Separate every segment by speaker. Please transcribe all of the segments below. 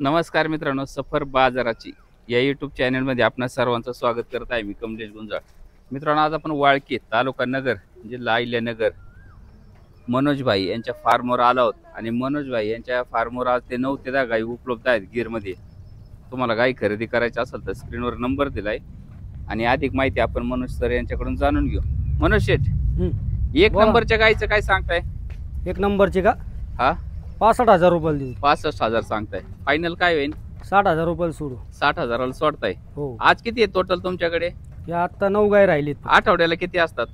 Speaker 1: नमस्कार मित्रांनो, सफर बाजाराची या यूट्यूब चॅनलमध्ये आपणा सर्वांचं स्वागत करत आहे. मी कमलेश गुंजाळ. मित्रांनो, आज आपण वाळकी तालुका नगर जिल्हा अहिल्यानगर मनोज भाई यांच्या फार्मवर आलो आहोत. आणि मनोज भाई यांच्या फार्मवर आज ते 9 ते 10 गाई उपलब्ध आहेत गिरमध्ये. तुम्हाला गाई खरेदी करायची असेल तर स्क्रीनवर नंबर दिलाय आणि अधिक माहिती आपण मनोज सर यांच्याकडून जाणून घेऊ. मनोज शेठ, एक
Speaker 2: बोला.
Speaker 1: नंबरच्या गाईचं काय सांगताय?
Speaker 2: एक नंबरची का
Speaker 1: हा,
Speaker 2: 65,000 रुपयाला देऊ.
Speaker 1: 65,000 सांगताय. फायनल काय होईल?
Speaker 2: 60,000 रुपयाला सोडू.
Speaker 1: 60,000ला सोडताय.
Speaker 2: हो,
Speaker 1: आज किती आहे टोटल तुमच्याकडे?
Speaker 2: या आता 9 गाय राहिलीत.
Speaker 1: आठवड्याला किती असतात?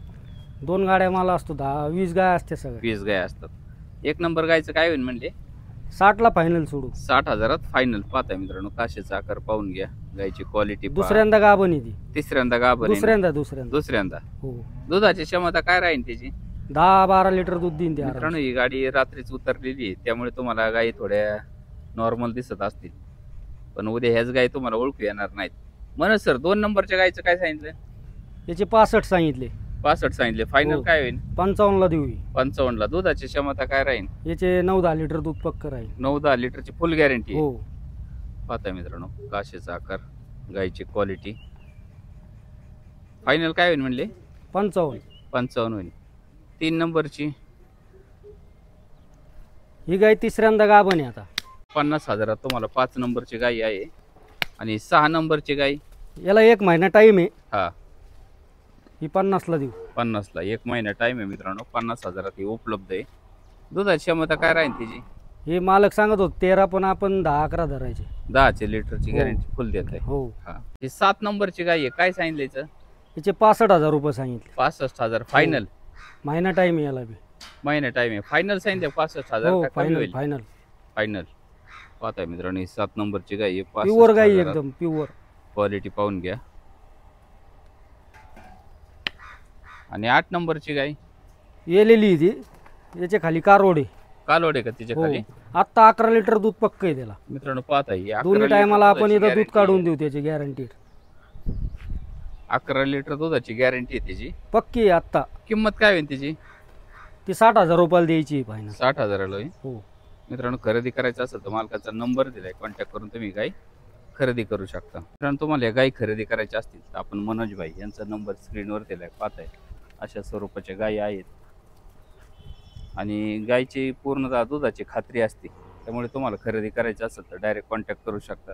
Speaker 2: 2 गाड्या मला असतो, 10-20 गाय असते सगळ्या.
Speaker 1: 20 गाय असतात. एक नंबर गायचं काय होईल म्हणले?
Speaker 2: 60ला फायनल सोडू.
Speaker 1: 60,000 फायनल. पाहता मित्रांनो, काशेचा आकार पाहून घ्या, गायची क्वालिटी.
Speaker 2: दुसऱ्यांदा गाभण आहे ती.
Speaker 1: तिसऱ्यांदा गाभण आहे ना?
Speaker 2: दुसऱ्यांदा.
Speaker 1: दुसऱ्यांदा.
Speaker 2: हो,
Speaker 1: दुधाची क्षमता काय राहील त्याची?
Speaker 2: 10-12 लिटर दूध देईन ते
Speaker 1: मित्रांनो, ही गाडी रात्रीच उतरलेली आहे, त्यामुळे तुम्हाला गायी थोड्या नॉर्मल दिसत असतील, पण उद्या ह्याच गायी तुम्हाला ओळखू येणार नाहीत. म्हणून सर, 2 नंबरच्या गायचं काय सांगितलं?
Speaker 2: याचे 65 सांगितले.
Speaker 1: 65 सांगितले. फायनल
Speaker 2: हो.
Speaker 1: काय होईल?
Speaker 2: 55ला देऊ.
Speaker 1: 55ला. दुधाची क्षमता काय राहील?
Speaker 2: याचे 9-10 लिटर दूध पक्क राहील.
Speaker 1: 9-10 लिटरची फुल गॅरंटी.
Speaker 2: हो,
Speaker 1: पाहता मित्रांनो, काशेचा आकार, गायची क्वालिटी. फायनल काय होईल म्हणले?
Speaker 2: 55.
Speaker 1: 55 होईल. 3 नंबरची
Speaker 2: ही गाय तिसऱ्यांदा गाभण आहे. आता
Speaker 1: 50,000 तुम्हाला 5 नंबरची गाय आहे. आणि 6 नंबरची गाय,
Speaker 2: याला 1 महिना टाइम आहे.
Speaker 1: हा,
Speaker 2: ही 50ला देऊ.
Speaker 1: 50ला. 1 महिना टाइम आहे मित्रांनो. 50,000 ही उपलब्ध आहे. दुधाची क्षमता काय राहील तिची?
Speaker 2: हे मालक सांगत होते 13, पण आपण 10-11 धरायचे.
Speaker 1: 10 लिटरची
Speaker 2: हो.
Speaker 1: गॅरंटी फुल देत आहे.
Speaker 2: हो,
Speaker 1: हा, ही 7 नंबरची गाय आहे. काय सांगितलं हिचं?
Speaker 2: याचे 65,000 रुपये सांगितले.
Speaker 1: 65,000 फायनल.
Speaker 2: महिना टाइम आहे याला बी.
Speaker 1: महिना टाइम आहे. फायनल सांगितलं 65,000
Speaker 2: हो,
Speaker 1: का कमी
Speaker 2: फायनल
Speaker 1: होईल?
Speaker 2: फायनल.
Speaker 1: फायनल. पाहताय मित्रांनो, ही 7 नंबरची गाय आहे.
Speaker 2: प्युअर गाई
Speaker 1: 65,000.
Speaker 2: एकदम प्युअर.
Speaker 1: क्वालिटी पाहून घ्या. आणि 8 नंबरची गाय
Speaker 2: येलेली ती. याच्या खाली कारोड आहे.
Speaker 1: कालोड आहे का तिच्या
Speaker 2: हो,
Speaker 1: खाली?
Speaker 2: आता 11 लिटर दूध पक्क आहे त्याला.
Speaker 1: मित्रांनो, पाहता ही 11
Speaker 2: दोन्ही
Speaker 1: लिटर
Speaker 2: टायमाला आपण
Speaker 1: दुधाची
Speaker 2: इथं दूध
Speaker 1: guarantee
Speaker 2: काढून
Speaker 1: आहे.
Speaker 2: देऊ त्याची गॅरंटी.
Speaker 1: 11 लिटर दुधाची गॅरंटी आहे त्याची.
Speaker 2: पक्की आहे. आता
Speaker 1: किंमत काय होईल त्याची?
Speaker 2: ती 60,000 रुपयाला द्यायची फायनल.
Speaker 1: 60,000ला होईल.
Speaker 2: हो,
Speaker 1: मित्रांनो, खरेदी करायचं असेल तर मालकाचा नंबर दिलाय, कॉन्टॅक्ट करून तुम्ही गाय खरेदी करू शकता. मित्रांनो, तुम्हाला या गाय खरेदी करायच्या असतील तर आपण मनोज भाई यांचा नंबर स्क्रीनवर दिलाय. पाहताय अशा स्वरूपाच्या गायी आहेत. आणि गायची पूर्णतः दुधाची खात्री असते, त्यामुळे तुम्हाला खरेदी करायची असेल तर डायरेक्ट कॉन्टॅक्ट करू शकता.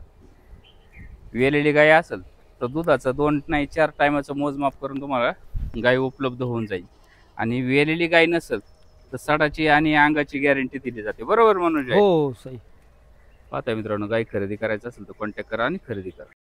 Speaker 1: वेलेली गाय असेल तर दुधाचं 2 नाही 4 टायमाचं मोजमाप करून तुम्हाला गाय उपलब्ध होऊन जाईल. आणि वेलेली गाय नसेल तर सडाची आणि अंगाची गॅरंटी दिली जाते. बरोबर मनोज भाई?
Speaker 2: हो, सही.
Speaker 1: पाहता मित्रांनो, गाय खरेदी करायचं असेल तर कॉन्टॅक्ट करा आणि खरेदी करा.